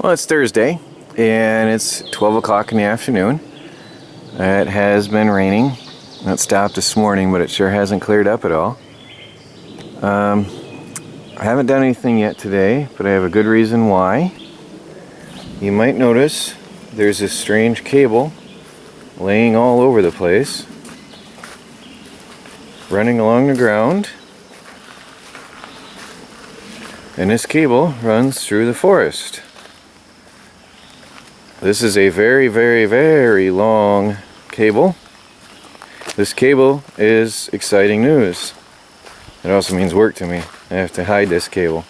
Well, it's Thursday, and it's 12 o'clock in the afternoon. It has been raining. It stopped this morning, but it sure hasn't cleared up at all. I haven't done anything yet today, but I have a good reason why. You might notice there's this strange cable laying all over the place, running along the ground. And this cable runs through the forest. This is a very, very, very long cable. This cable is exciting news. It also means work to me. I have to hide this cable.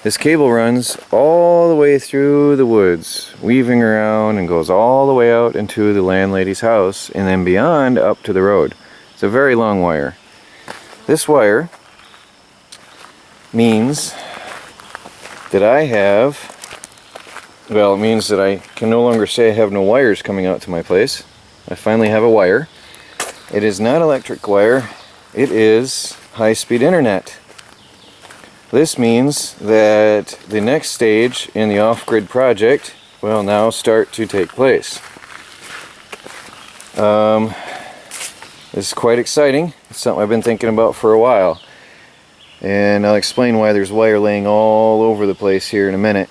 This cable runs all the way through the woods, weaving around, and goes all the way out into the landlady's house, and then beyond up to the road. It's a very long wire. This wire means that I have, well, it means that I can no longer say I have no wires coming out to my place. I finally have a wire. It is not electric wire, it is high-speed internet. This means that the next stage in the off-grid project will now start to take place. This is quite exciting. It's something I've been thinking about for a while. And I'll explain why there's wire laying all over the place here in a minute.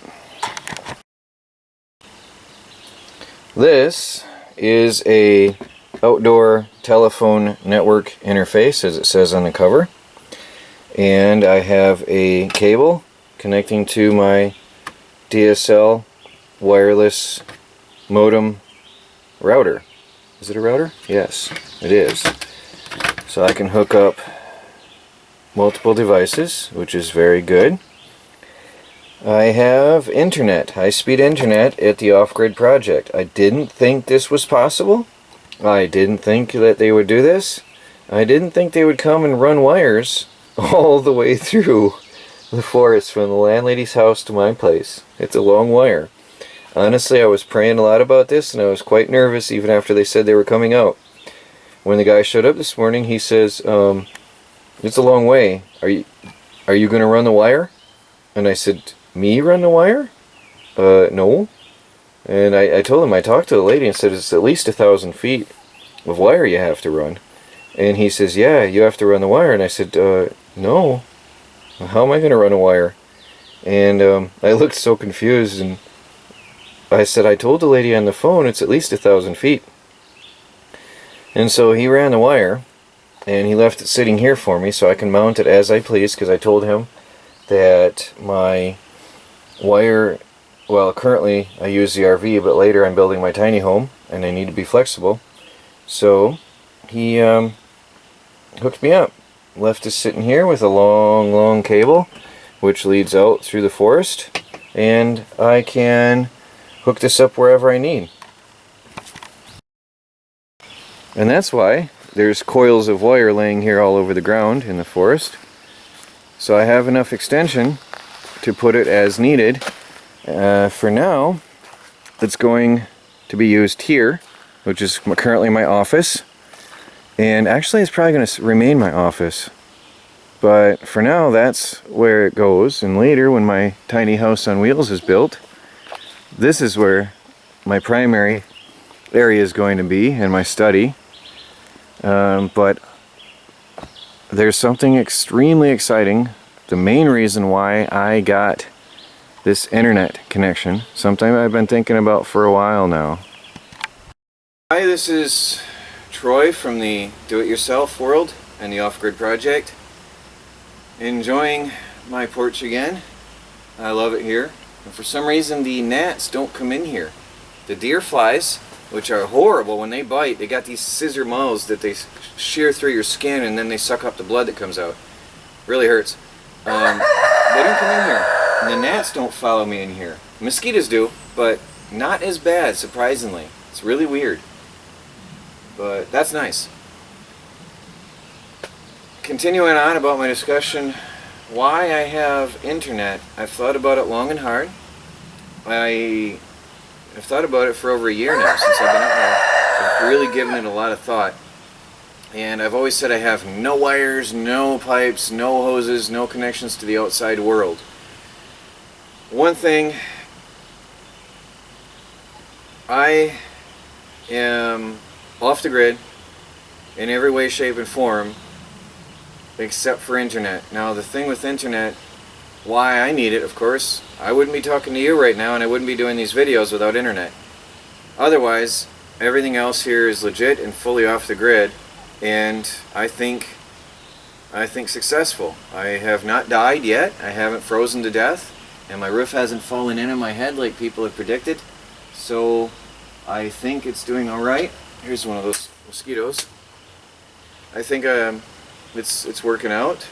This is a outdoor telephone network interface, as it says on the cover. And I have a cable connecting to my DSL wireless modem router. Is it a router? Yes, it is. So I can hook up multiple devices, which is very good. I have internet, high-speed internet at the off-grid project. I didn't think this was possible. I didn't think that they would do this. I didn't think they would come and run wires all the way through the forest from the landlady's house to my place. It's a long wire. Honestly, I was praying a lot about this, and I was quite nervous even after they said they were coming out. When the guy showed up this morning, he says, it's a long way. Are you going to run the wire? And I said, me run the wire? No. And I told him, I talked to the lady and said it's at least 1,000 feet of wire you have to run. And he says, yeah, you have to run the wire. And I said, no. How am I going to run a wire? And I looked so confused, and I said, I told the lady on the phone it's at least 1,000 feet. And so he ran the wire, and he left it sitting here for me so I can mount it as I please, because I told him that my wire, well, currently I use the RV, but later I'm building my tiny home and I need to be flexible. So he hooked me up, left it sitting here with a long cable which leads out through the forest, and I can hook this up wherever I need. And that's why there's coils of wire laying here all over the ground in the forest. So I have enough extension to put it as needed. For now, it's going to be used here, which is currently my office. And actually it's probably going to remain my office. But for now, that's where it goes. And later, when my tiny house on wheels is built, this is where my primary area is going to be, and my study. But there's something extremely exciting. The main reason why I got this internet connection, something I've been thinking about for a while now. Hi, this is Troy from the Do-It-Yourself world and the Off-Grid Project. Enjoying my porch again. I love it here. And for some reason the gnats don't come in here. The deer flies, which are horrible when they bite, they got these scissor mouths that they shear through your skin and then they suck up the blood that comes out. Really hurts. They don't come in here. And the gnats don't follow me in here. Mosquitoes do, but not as bad, surprisingly. It's really weird. But that's nice. Continuing on about my discussion, why I have internet. I've thought about it long and hard. I've thought about it for over a year now since I've been up here. I've really given it a lot of thought. And I've always said I have no wires, no pipes, no hoses, no connections to the outside world. One thing I am off the grid in every way, shape, and form except for internet. Now the thing with internet, why I need it, of course, I wouldn't be talking to you right now and I wouldn't be doing these videos without internet. Otherwise, everything else here is legit and fully off the grid, and I think successful. I have not died yet, I haven't frozen to death, and my roof hasn't fallen in on my head like people have predicted. So I think it's doing alright. Here's one of those mosquitoes. I think it's working out.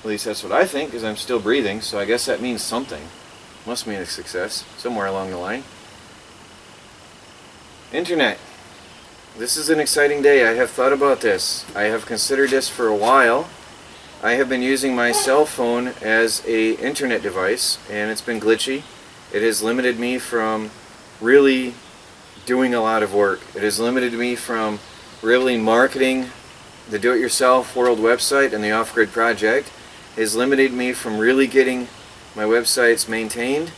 At least that's what I think, because I'm still breathing, so I guess that means something. Must mean a success, somewhere along the line. Internet. This is an exciting day. I have thought about this. I have considered this for a while. I have been using my cell phone as a internet device, and it's been glitchy. It has limited me from really doing a lot of work. It has limited me from really marketing the do-it-yourself world website and the off-grid project. It has limited me from really getting my websites maintained,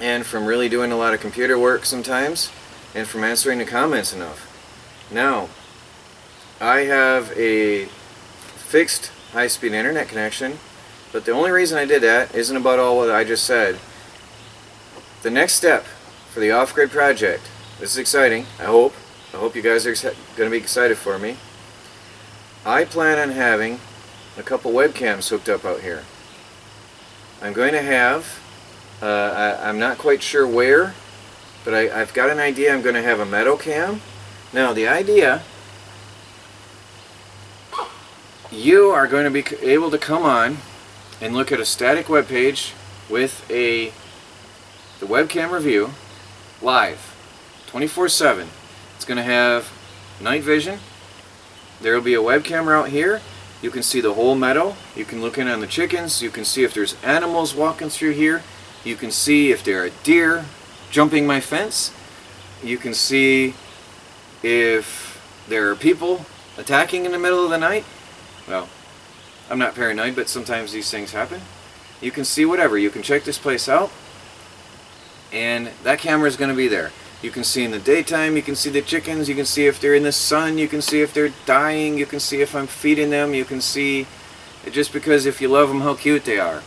and from really doing a lot of computer work sometimes, and from answering the comments enough. Now, I have a fixed high-speed internet connection, but the only reason I did that isn't about all what I just said. The next step for the off-grid project, this is exciting, I hope you guys are going to be excited for me. I plan on having a couple webcams hooked up out here. I'm going to have, I'm not quite sure where, but I've got an idea. I'm going to have a meadow cam. Now the idea, you are going to be able to come on and look at a static web page with the webcam review live 24/7. It's going to have night vision. There will be a web camera out here. You can see the whole meadow. You can look in on the chickens. You can see if there's animals walking through here. You can see if there are deer jumping my fence. You can see if there are people attacking in the middle of the night. Well, I'm not paranoid, but sometimes these things happen. You can see whatever. You can check this place out, and that camera is going to be there. You can see in the daytime, you can see the chickens, you can see if they're in the sun, you can see if they're dying, you can see if I'm feeding them, you can see, just because if you love them, how cute they are.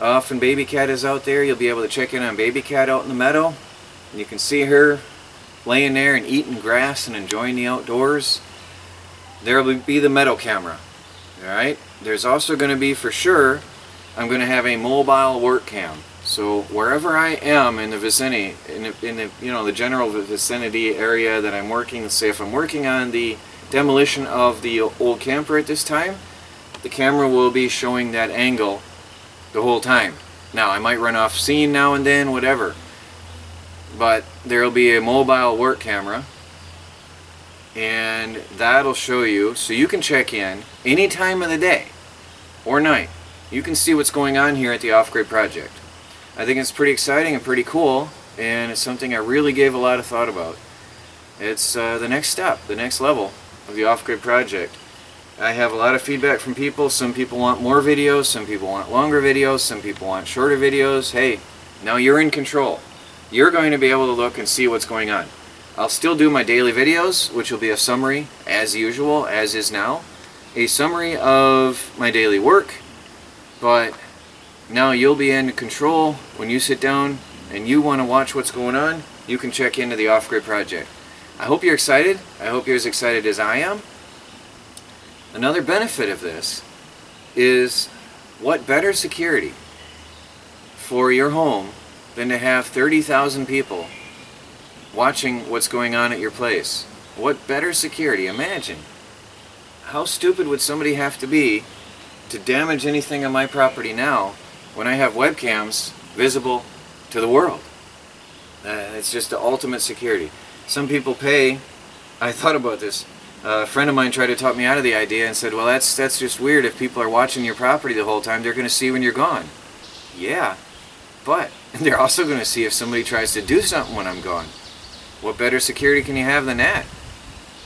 Often baby cat is out there, you'll be able to check in on baby cat out in the meadow. You can see her laying there and eating grass and enjoying the outdoors. There will be the meadow camera. Alright? There's also going to be, for sure, I'm going to have a mobile work cam. So wherever I am in the vicinity, in the the general vicinity area that I'm working, let's say if I'm working on the demolition of the old camper at this time, the camera will be showing that angle the whole time. Now I might run off scene now and then, whatever, but there will be a mobile work camera, and that'll show you, so you can check in any time of the day or night. You can see what's going on here at the off-grid project. I think it's pretty exciting and pretty cool, and it's something I really gave a lot of thought about. It's the next step, the next level of the off-grid project. I have a lot of feedback from people. Some people want more videos, some people want longer videos, some people want shorter videos. Hey, now you're in control. You're going to be able to look and see what's going on. I'll still do my daily videos, which will be a summary, as usual, as is now. A summary of my daily work, but now you'll be in control. When you sit down and you want to watch what's going on, you can check into the off-grid project. I hope you're excited. I hope you're as excited as I am. Another benefit of this is, what better security for your home than to have 30,000 people watching what's going on at your place? What better security? Imagine. How stupid would somebody have to be to damage anything on my property now when I have webcams visible to the world? It's just the ultimate security. Some people pay. I thought about this. A friend of mine tried to talk me out of the idea and said, well, that's just weird. If people are watching your property the whole time, they're going to see when you're gone. Yeah, but they're also going to see if somebody tries to do something when I'm gone. What better security can you have than that?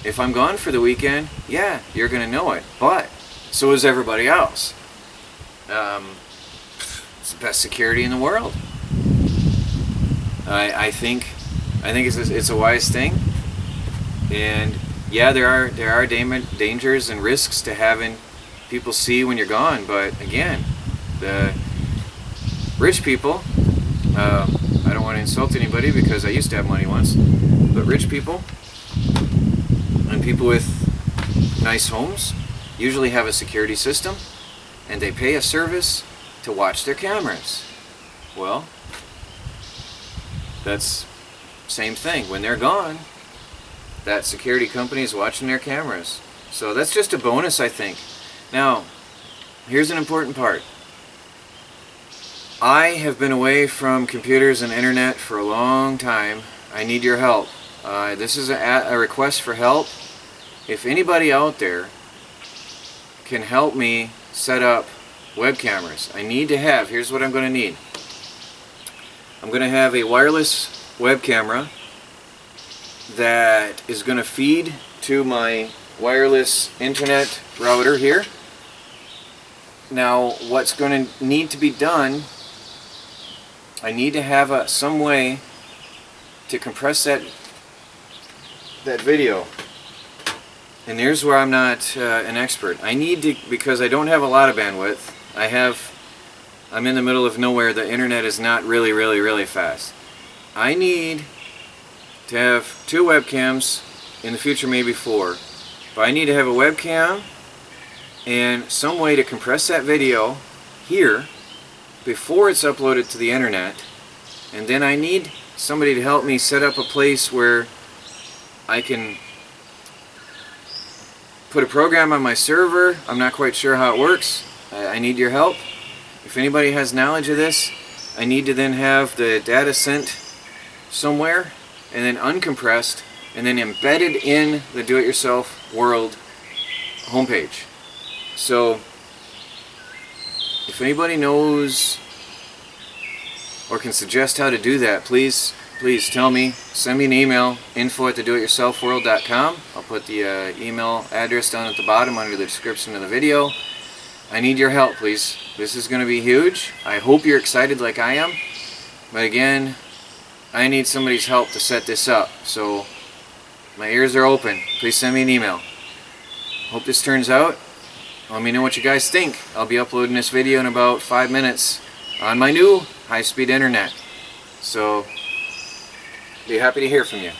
If I'm gone for the weekend, yeah, you're going to know it, but so is everybody else. It's the best security in the world. I think I think it's a wise thing. And yeah, there are dangers and risks to having people see when you're gone. But again, the rich people, I don't want to insult anybody because I used to have money once, but rich people and people with nice homes usually have a security system, and they pay a service to watch their cameras. Well, that's same thing. When they're gone, that security company is watching their cameras. So that's just a bonus, I think. Now, here's an important part. I have been away from computers and internet for a long time. I need your help. This is a request for help. If anybody out there can help me set up web cameras, I need to have, here's what I'm going to need. I'm going to have a wireless web camera that is going to feed to my wireless internet router here. Now, what's going to need to be done, I need to have some way to compress that video. And here's where I'm not an expert. I need to, because I don't have a lot of bandwidth. I'm in the middle of nowhere. The internet is not really fast. I need to have 2 webcams, in the future maybe 4. But I need to have a webcam and some way to compress that video here before it's uploaded to the internet. And then I need somebody to help me set up a place where I can put a program on my server. I'm not quite sure how it works. I need your help. If anybody has knowledge of this, I need to then have the data sent somewhere and then uncompressed and then embedded in the do-it-yourself world homepage. So if anybody knows or can suggest how to do that, please tell me. Send me an email, info@thedoityourselfworld.com. I'll put the email address down at the bottom under the description of the video. I need your help, please. This is going to be huge. I hope you're excited like I am. But again, I need somebody's help to set this up. So my ears are open. Please send me an email. Hope this turns out. Let me know what you guys think. I'll be uploading this video in about 5 minutes on my new high-speed internet. So be happy to hear from you.